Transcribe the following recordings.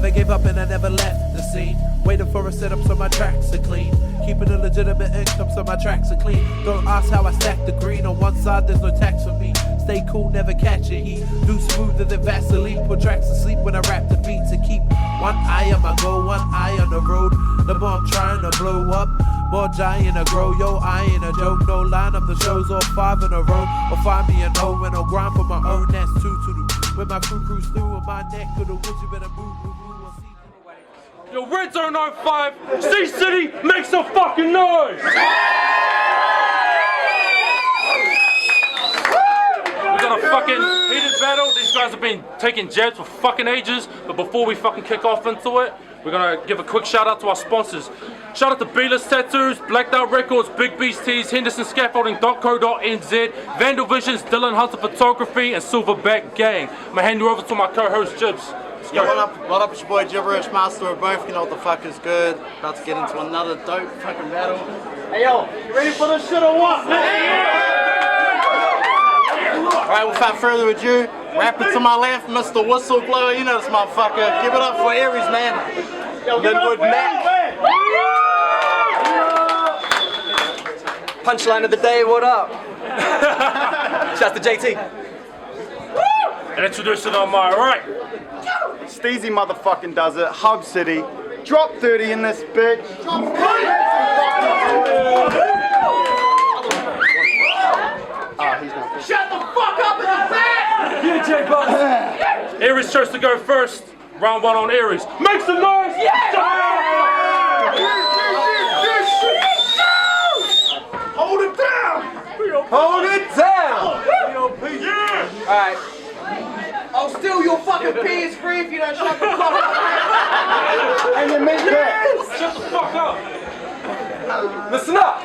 never gave up and I never left the scene. Waiting for a setup so my tracks are clean. Keeping a legitimate income so my tracks are clean. Don't ask how I stack the green. On one side there's no tax for me. Stay cool, never catch a heat. Do smoother than Vaseline. Put tracks to sleep when I rap the beat. To keep one eye on my goal, one eye on the road. The more I'm trying to blow up, more giant to grow. Yo, I ain't a joke. No line up the shows all 5 in a row. Or find me a no when I'll grind for my own. That's 2 to do. When my crew cruise through on my neck of the woods, you better move. Yo, Redzone 05, C-City, make some fucking noise! We got a fucking heated battle. These guys have been taking jabs for fucking ages, but before we fucking kick off into it, we're gonna give a quick shout out to our sponsors. Shout out to B-List Tattoos, Blacked Out Records, Big Beast Tees, Henderson Scaffolding.co.nz, Vandal Visions, Dylan Hunter Photography, and Silverback Gang. I'm gonna hand you over to my co-host Jibs. Yeah, what up, it's your boy Gibberish Master. We're both, you know what the fuck is good. About to get into another dope fucking battle. Hey yo, you ready for this shit or what? Alright, without further ado, rapping to my left, Mr. Whistleblower, you know this motherfucker. Give it up for Aries, man. Yo, Linwood Mac. Punchline of the day, what up? Shouts to JT. And introducing on my right. Steezy motherfucking does it. Hub City. Drop 30 in this bitch. Shut the fuck up in the back! Yeah, J-Boss. Aeryz chose to go first. Round 1 on Aeryz. Make some noise! Hold it down! Hold it down! Yeah! Alright. I'll steal your fucking PS3 if you don't shut the fuck up! And then make that. Shut the fuck up! Listen up!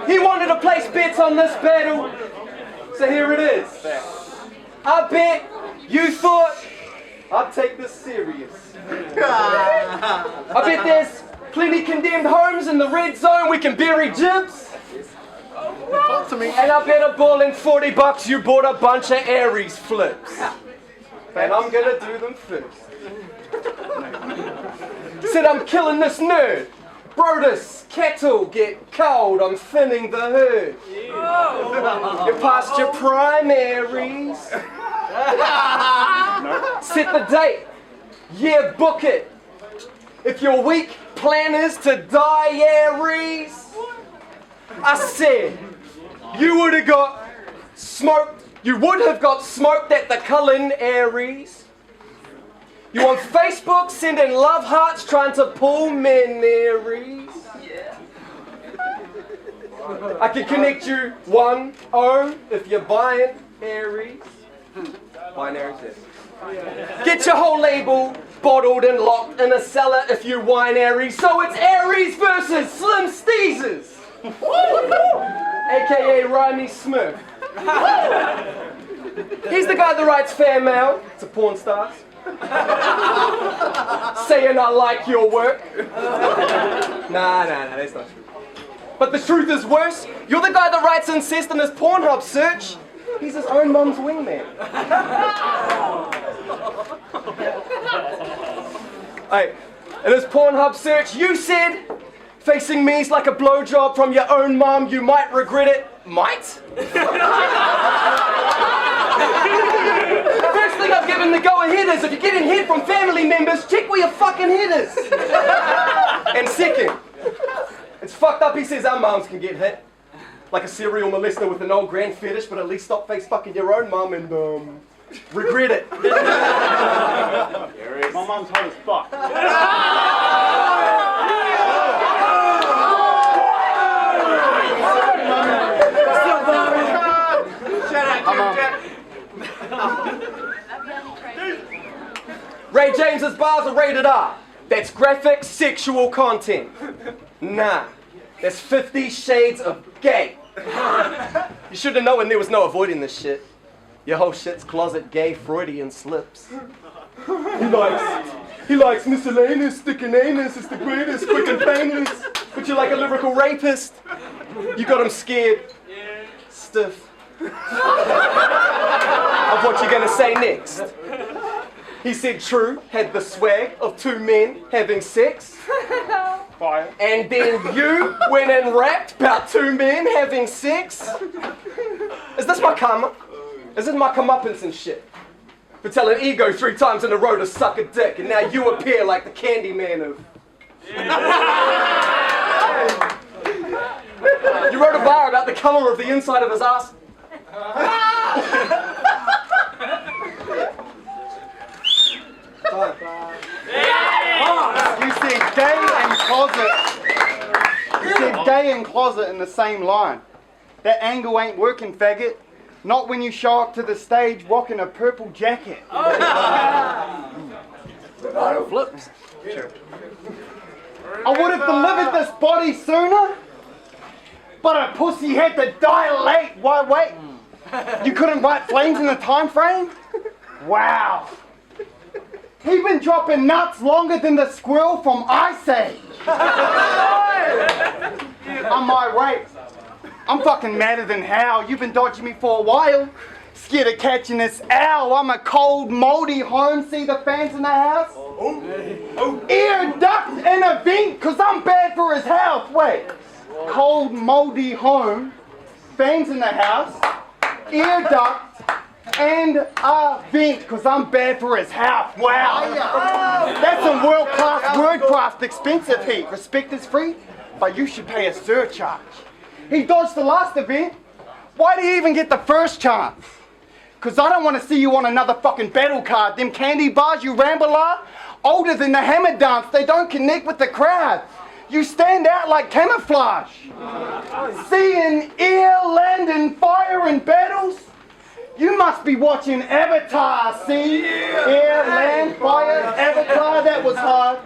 He wanted to place bets on this battle, so here it is. I bet you thought I'd take this serious. I bet there's plenty condemned homes in the red zone we can bury Jibs. Talk to me. And I bet a ballin' $40 you bought a bunch of Aries flips. And I'm gonna do them first. Said I'm killing this nerd. Brodus, cattle get cold, I'm thinning the herd. You're past your prime, Aries. Set the date. Yeah, book it. If your weak plan is to die, Aries, I said, you would have got smoked at the Cullen, Aries. You on Facebook sending love hearts trying to pull men, Aries. I can connect you 1-0 if you're buying Aries. Buying Aries, yes. Get your whole label bottled and locked in a cellar if you wine Aries. So it's Aeryz versus Slim Steezus. AKA Rhymy Smith. He's the guy that writes fan mail to porn stars. Saying I like your work. Nah, that's not true. But the truth is worse. You're the guy that writes incest in his Pornhub search. He's his own mum's wingman. Hey, in his Pornhub search, you said facing me's like a blowjob from your own mom. You might regret it. Might? First thing I've given the go-ahead is if you're getting hit from family members, check where your fucking head is. And second, it's fucked up he says our moms can get hit. Like a serial molester with an old grand fetish, but at least stop face fucking your own mom and, regret it. My mom's hot as fuck. Ray James's bars are rated R. That's graphic sexual content. Nah, that's 50 Shades of Gay. You should have known there was no avoiding this shit. Your whole shit's closet gay Freudian slips. He likes miscellaneous, sticking anus, it's the greatest, quick and painless. But you're like a lyrical rapist. You got him scared, stiff. Of what you're gonna say next. He said true, had the swag of two men having sex. Fire. And then you went and rapped about two men having sex? Is this my karma? Is this my comeuppance and shit? For telling Ego 3 times in a row to suck a dick, and now you appear like the candy man of... You wrote a bar about the color of the inside of his ass. You said gay and closet. You said gay and closet in the same line. That angle ain't working, faggot. Not when you show up to the stage rocking a purple jacket. Flips. I would have delivered this body sooner, but a pussy had to dilate. Why wait? You couldn't write flames in the time frame? Wow. He been dropping nuts longer than the squirrel from Ice Age. I'm irate. I'm fucking madder than hell. You've been dodging me for a while. Scared of catching this owl. I'm a cold, moldy home. See the fans in the house? Ear ducked in a vent, cause I'm bad for his health. Wait. Cold, moldy home. Fans in the house. Ear ducked and a vent, cause I'm bad for his health. Wow. That's some world-class wordcraft, expensive heat. Respect is free, but you should pay a surcharge. He dodged the last event. Why do you even get the first chance? Cause I don't want to see you on another fucking battle card. Them candy bars you ramble are older than the hammer dance. They don't connect with the crowd. You stand out like camouflage. Seeing air, land, and fire in battles? You must be watching Avatar, see? Air, land, fire, Avatar, that was hard.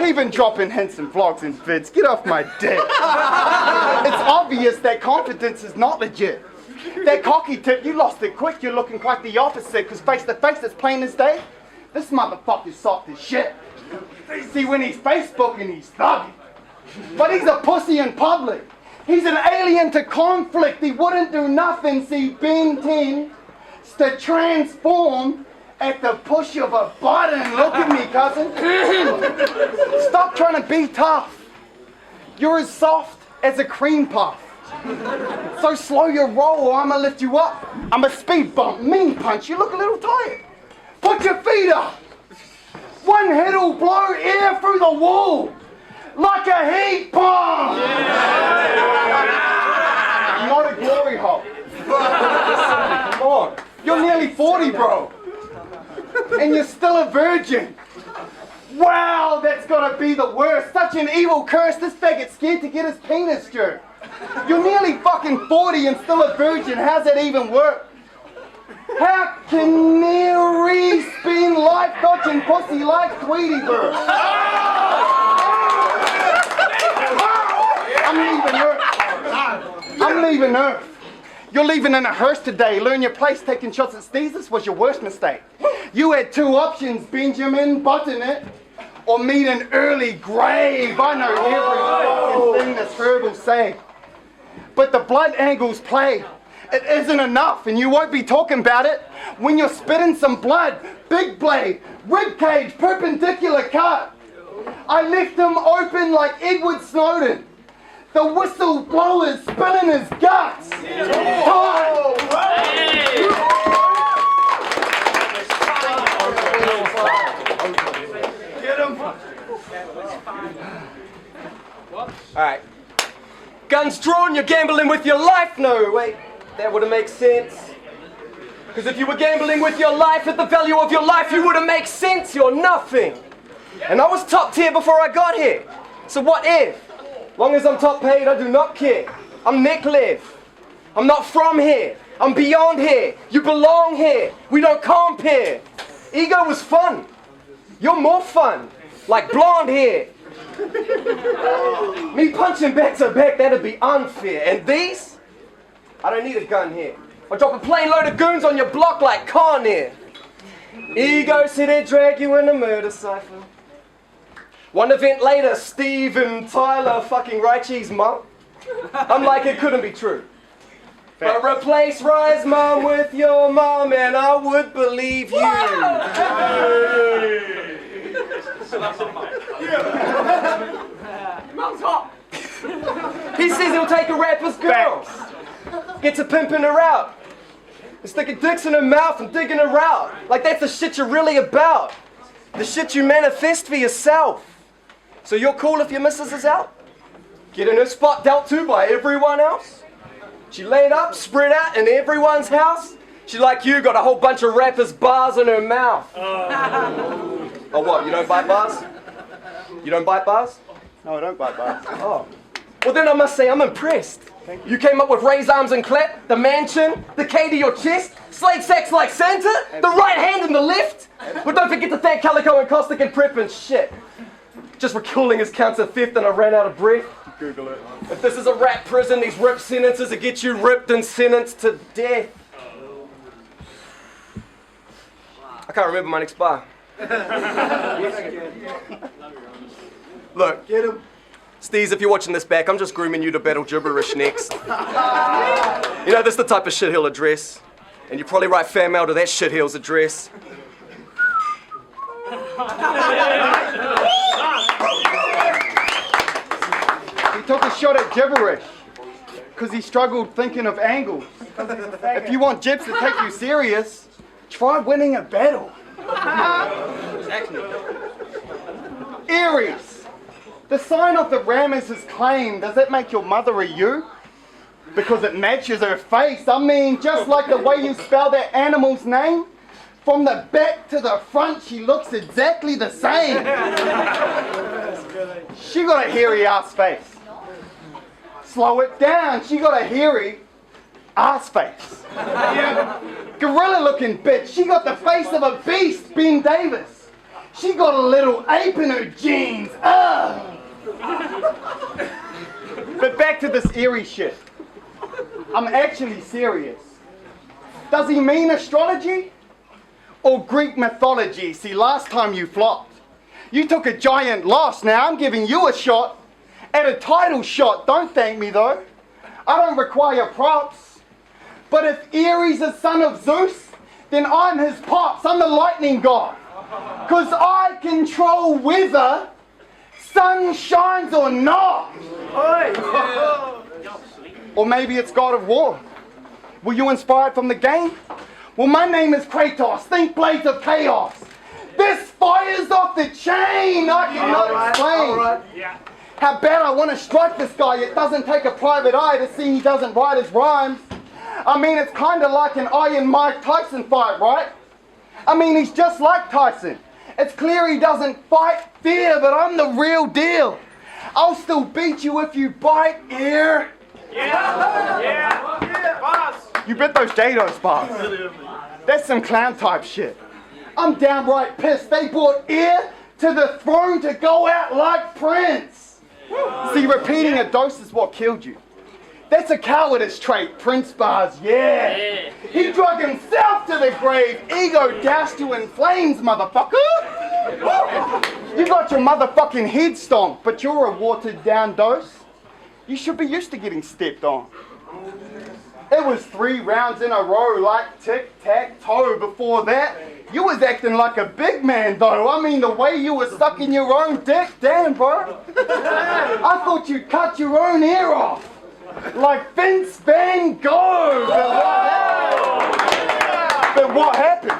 Even dropping hints and vlogs and vids. Get off my dick. It's obvious that confidence is not legit. That cocky tip, you lost it quick. You're looking quite the opposite, because face to face, it's plain as day. This motherfucker's soft as shit. See, when he's Facebooking, he's thugging. But he's a pussy in public. He's an alien to conflict. He wouldn't do nothing. See, Ben 10 to transform at the push of a button. Look at me, cousin. Stop trying to be tough. You're as soft as a cream puff. So slow your roll or I'ma lift you up. I'm a speed bump, mean punch. You look a little tired. Put your feet up. One hit'll blow air through the wall. Like a heat bomb! Yeah. Not a glory hole. Come on. You're nearly 40, bro. And you're still a virgin. Wow, that's gotta be the worst. Such an evil curse. This faggot's scared to get his penis jerked. You're nearly fucking 40 and still a virgin. How's that even work? How can Aeryz spin life dodging pussy like Tweety Bird? I'm leaving Earth. You're leaving in a hearse today. Learn your place. Taking shots at Steezus was your worst mistake. You had two options, Benjamin, button it, or meet an early grave. I know every fucking thing this herb will say. But the blood angles play. It isn't enough, and you won't be talking about it when you're spitting some blood. Big blade, rib cage, perpendicular cut. I left him open like Edward Snowden. The whistleblower's spilling his guts. Oh. Get him. Alright. Guns drawn, you're gambling with your life. No, wait. That wouldn't make sense. Because if you were gambling with your life at the value of your life, you wouldn't make sense. You're nothing. And I was top tier before I got here. So what if? Long as I'm top paid, I do not care. I'm Nick Liv. I'm not from here. I'm beyond here. You belong here. We don't compare. Ego was fun. You're more fun. Like blonde hair. Me punching back to back, that'd be unfair. And these? I don't need a gun here. I'll drop a plane load of goons on your block like Con Air. Ego said they'd drag you in a murder cipher. One event later, Steve and Tyler fucking Raichi's mum. I'm like, it couldn't be true. But replace Rye's mom with your mom and I would believe you. Mom's hot. He says he'll take a rapper's girl. Gets a pimping her out. And sticking dicks in her mouth and digging her out. Like that's the shit you're really about. The shit you manifest for yourself. So you're cool if your missus is out? Getting her spot dealt to by everyone else? She laid up, spread out in everyone's house? She like you got a whole bunch of rappers' bars in her mouth. Oh what, you don't bite bars? You don't bite bars? No, I don't bite bars. Oh. Well then I must say I'm impressed. You came up with raise arms and clap, the mansion, the K to your chest, slate sex like Santa, the right hand and the left. But don't forget to thank Calico and Caustic and Prep and shit. Just recalling his counts of theft and I ran out of breath. Google it. If this is a rap prison, these rip sentences will get you ripped and sentenced to death. I can't remember my next bar. Look, get him. Steez, if you're watching this back, I'm just grooming you to battle gibberish next. You know, this is the type of shit he'll address. And you probably write fan mail to that shithill's address. He took a shot at gibberish because he struggled thinking of angles. If you want Jibs to take you serious, try winning a battle. Aeryz. The sign of the ram is his claim. Does that make your mother a you? Because it matches her face. I mean, just like the way you spell that animal's name. From the back to the front, she looks exactly the same. She got a hairy ass face. Slow it down. She got a hairy ass face. Gorilla looking bitch. She got the face of a beast, Ben Davis. She got a little ape in her jeans. Ugh. But back to this Aeryz shit. I'm actually serious. Does he mean astrology? Or Greek mythology? See, last time you flopped. You took a giant loss. Now I'm giving you a shot at a title shot. Don't thank me though. I don't require props. But if Aeryz is son of Zeus, then I'm his pops. I'm the lightning god. Because I control weather, sun shines or not. Or maybe it's God of War. Were you inspired from the game? Well, my name is Kratos. Think Blades of Chaos. This fire's off the chain. I cannot explain how bad I want to strike this guy. It doesn't take a private eye to see he doesn't write his rhymes. I mean, it's kind of like an Iron Mike Tyson fight, right? I mean, he's just like Tyson. It's clear he doesn't fight fear, but I'm the real deal. I'll still beat you if you bite ear. Boss. You bet those Dados, boss. That's some clown type shit. I'm downright pissed. They brought ear to the throne to go out like Prince. See, repeating a dose is what killed you. That's a cowardice trait, Prince bars, yeah. He drug himself to the grave, ego doused you in flames, motherfucker. You got your motherfucking head stomped, but you're a watered down dose. You should be used to getting stepped on. It was 3 rounds in a row like tic-tac-toe. Before that, you was acting like a big man though. I mean, the way you were sucking your own dick, damn bro. I thought you cut your own ear off. Like Vince Van Gogh. But what happened?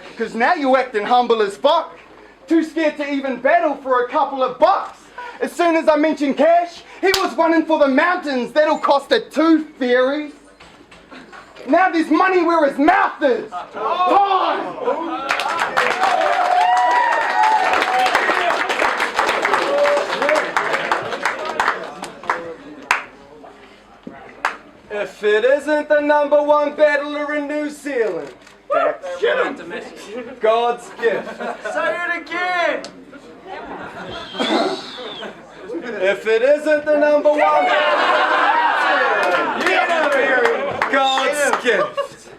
Because now you acting humble as fuck. Too scared to even battle for a couple of bucks. As soon as I mentioned cash, he was running for the mountains. That'll cost a tooth, Aeryz. Now there's money where his mouth is. Time! If it isn't the #1 battler in New Zealand, God's gift. Say it again. If it isn't the #1 God's gift.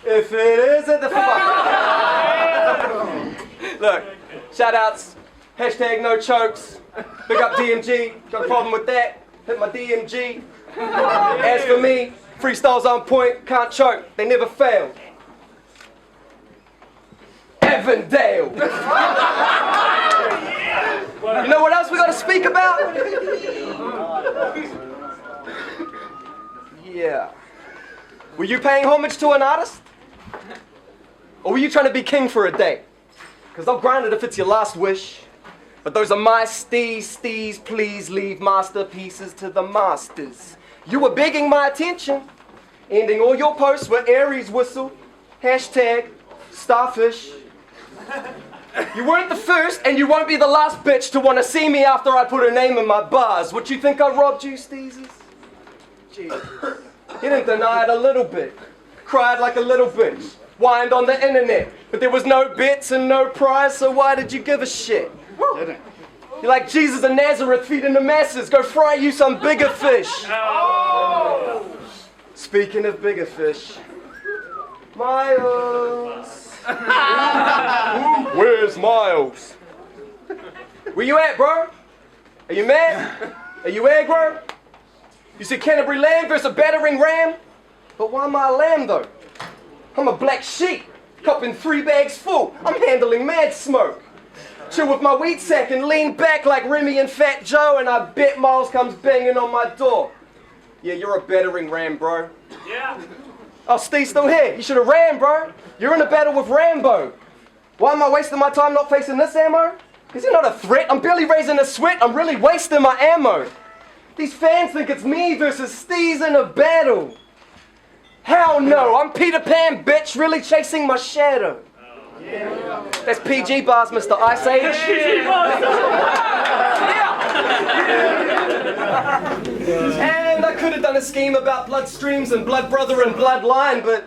If it isn't the Look, shoutouts, hashtag no chokes, big up DMG, got a problem with that. hit my DMG. As for me, freestyles on point, can't choke, they never fail. Evandale. You know what else we gotta speak about? Yeah. Were you paying homage to an artist? Or were you trying to be king for a day? Because I'll grant it if it's your last wish. But those are my steez, please leave masterpieces to the masters. You were begging my attention, ending all your posts with Aries whistle, hashtag starfish. You weren't the first, and you won't be the last bitch to want to see me after I put her name in my bars. What, you think I robbed you, Steezus? Jesus. You didn't deny it a little bit. Cried like a little bitch. Whined on the internet. But there was no bits and no prize, so why did you give a shit? You're like Jesus of Nazareth feeding the masses. Go fry you some bigger fish. Speaking of bigger fish, Miles. Where's Miles? Where you at, bro? Are you mad? Are you aggro? You see Canterbury lamb versus a battering ram? But why am I a lamb though? I'm a black sheep, cupping 3 bags full. I'm handling mad smoke. Chill with my weed sack and lean back like Remy and Fat Joe, and I bet Miles comes banging on my door. Yeah, you're a battering ram, bro. Yeah. Oh, Steve's still here. You should have ran, bro. You're in a battle with Rambo. Why am I wasting my time not facing this ammo? Is he not a threat? I'm barely raising a sweat. I'm really wasting my ammo. These fans think it's me versus Steez in a battle. Hell no, I'm Peter Pan, bitch, really chasing my shadow. Yeah. That's PG bars, Mr. Ice Age. And I could have done a scheme about bloodstreams and blood brother and bloodline, but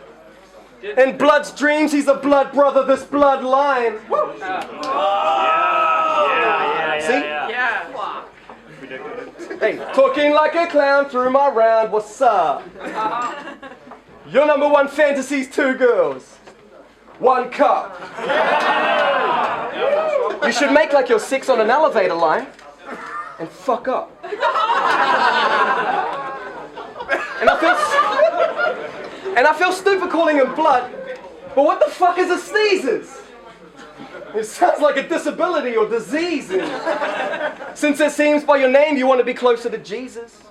in Blood's dreams, he's a blood brother, this bloodline. See? Yeah. Hey, talking like a clown through my round, what's up? Your number one fantasy's 2 girls, 1 cup. You should make like your 6 on an elevator line and fuck up. And I feel stupid calling him Blood, but what the fuck is a Steezus? It sounds like a disability or disease. Since it seems by your name you want to be closer to Jesus,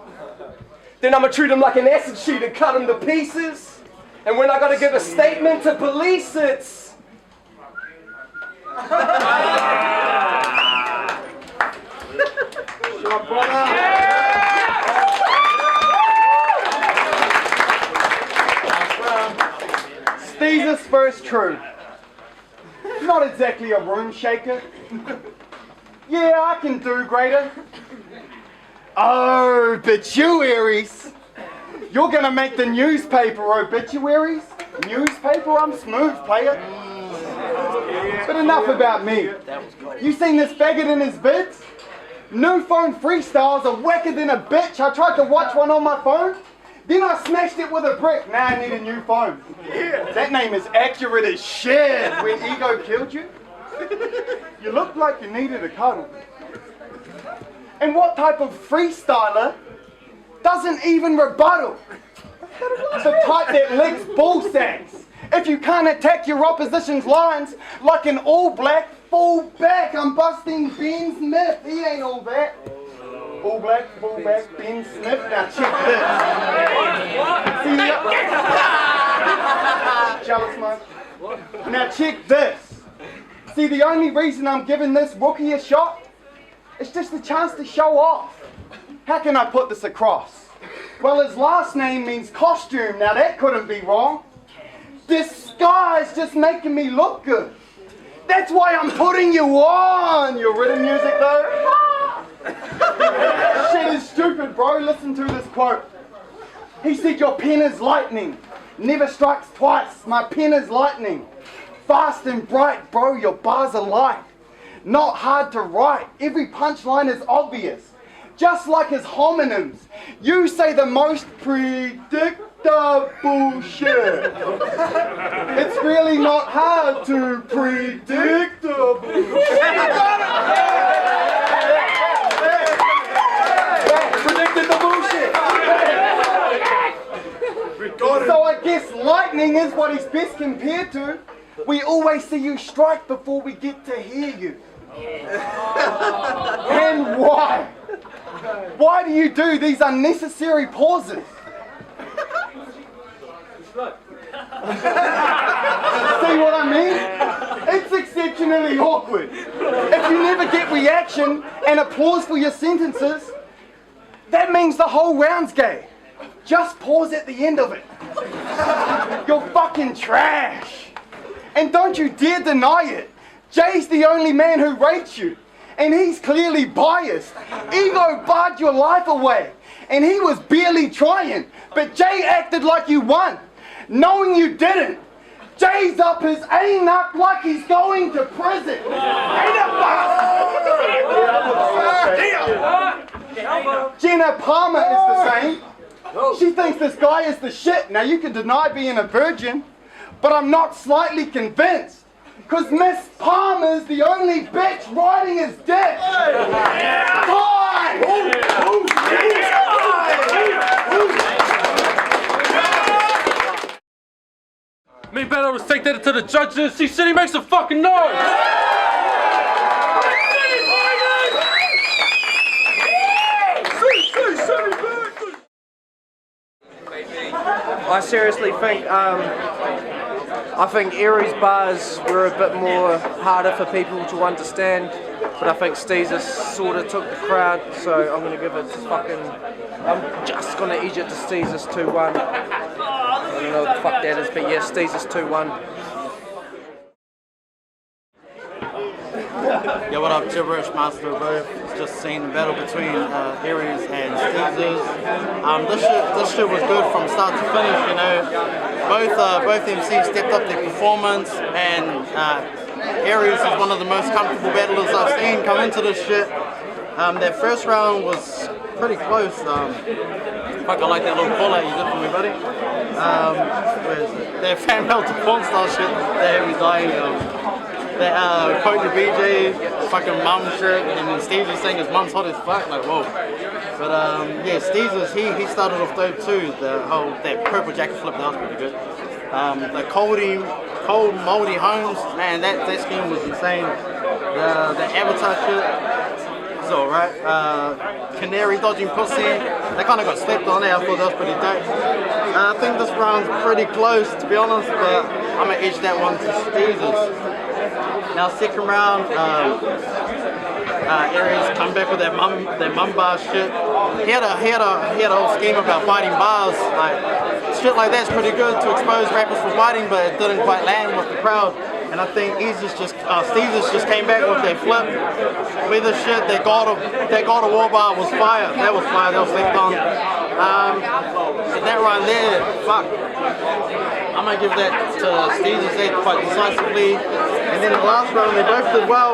then I'ma treat him like an acid sheet and cut him to pieces. And when I gotta give a statement to police, it's... Steezus first true. Not exactly a room shaker. Yeah, I can do greater. Oh, but you, Aries, you're gonna make the newspaper obituaries. Newspaper, I'm smooth, player. But enough about me. You seen this faggot in his bits? New phone freestyles are wacker than a bitch. I tried to watch one on my phone, then I smashed it with a brick. Now I need a new phone. Yeah, that name is accurate as shit. When ego killed you, you looked like you needed a cuddle. And what type of freestyler doesn't even rebuttal? The type that licks ball sacks. If you can't attack your opposition's lines like an all-black full-back, I'm busting Ben Smith. He ain't all that. All-black, full-back, Ben Smith. Now check this. See the jealous much? Now check this. See, the only reason I'm giving this rookie a shot is just a chance to show off. How can I put this across? Well, his last name means costume. Now that couldn't be wrong. This guy's just making me look good. That's why I'm putting you on. Your rhythm music though? Shit is stupid, bro. Listen to this quote. He said, your pen is lightning. Never strikes twice. My pen is lightning. Fast and bright, bro. Your bars are light. Not hard to write. Every punchline is obvious. Just like his homonyms. You say the most predictable shit. It's really not hard to predictable shit. Predicted the I guess lightning is what he's best compared to. We always see you strike before we get to hear you. And why? Why do you do these unnecessary pauses? See what I mean? It's exceptionally awkward. If you never get reaction and applause for your sentences, that means the whole round's gay. Just pause at the end of it. You're fucking trash. And don't you dare deny it. Jay's the only man who rates you. And he's clearly biased. Ego barred your life away. And he was barely trying. But Jay acted like you won, knowing you didn't. Jay's up his A-nut like he's going to prison. Ain't it, boss? Jenna Palmer is the same. She thinks this guy is the shit. Now you can deny being a virgin, but I'm not slightly convinced. Cause Miss Palmer's the only bitch riding his dick. Time! Me better was take that to the judges. See, City makes some fucking noise. I seriously think I think Aeryz bars were a bit more harder for people to understand, but I think Steezus sort of took the crowd, so I'm gonna give it to I'm just gonna edge it to Steezus 2-1. I don't know what the fuck that is, but yeah, Steezus 2-1. Yeah, what up, Gibberish Master, bro? Just seeing the battle between Aries and Steezus. This shit was good from start to finish, you know. Both MCs stepped up their performance, and Aries is one of the most comfortable battlers I've seen come into this shit. That first round was pretty close. Fuck, I like that little call out you did for me, buddy. That fan belt to porn style shit, that had me dying. That quote the BJ, fucking mum shirt, and then Steezus saying his mum's hot as fuck, like whoa. But yeah, Steezus, he started off dope too. That purple jacket flip, that was pretty good. The cold moldy homes, man, that scheme was insane. The avatar shit, it's alright. Canary dodging pussy, they kind of got slept on there. I thought that was pretty dope. I think this round's pretty close, to be honest, but I'm gonna edge that one to Steezus. Now second round, Aeryz come back with that mum bar shit. He had a whole scheme about biting bars. Like shit like that's pretty good to expose rappers for biting, but it didn't quite land with the crowd. And I think Steezus just came back with that flip. With the shit, that God of War bar was fire. That was fire. That was left on. That right there, fuck. I'm gonna give that to Steezus quite decisively. And then the last round, they both did well.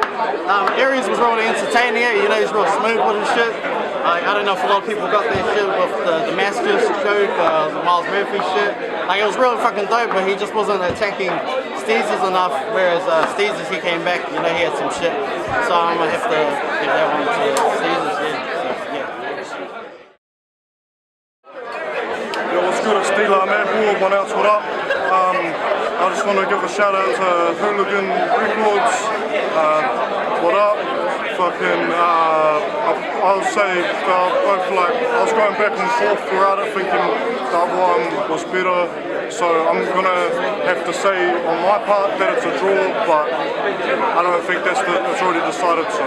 Aeryz was really entertaining it, you know, he's real smooth with his shit. I don't know if a lot of people got that shit with the Damascus joke, the Miles Murphy shit. Like, it was really fucking dope, but he just wasn't attacking Steezus enough, whereas Steezus, he came back, you know, he had some shit. So I'm gonna have to give that one to Steezus, yeah. Yo, what's good? It's Steeler, man. One else, what up? I just want to give a shout out to Hooligan Records. What up? Fucking, I'll say both, like, I was going back and forth throughout it thinking the other one was better. So I'm gonna have to say on my part that it's a draw, but I don't think it's already decided, so.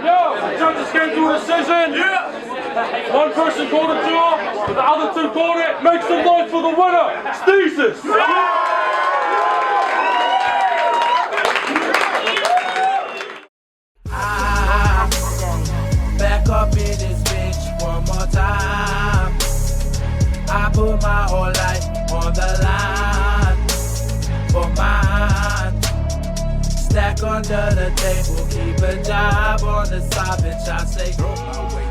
Yo, the judges came to a decision. Yeah. One person called a draw, but the other two called it. Make some noise for the winner, Steezus. Back up in this bitch one more time. I put my whole life on the line for mine. Stack under the table, keep a job on the side, bitch. I say, go my way.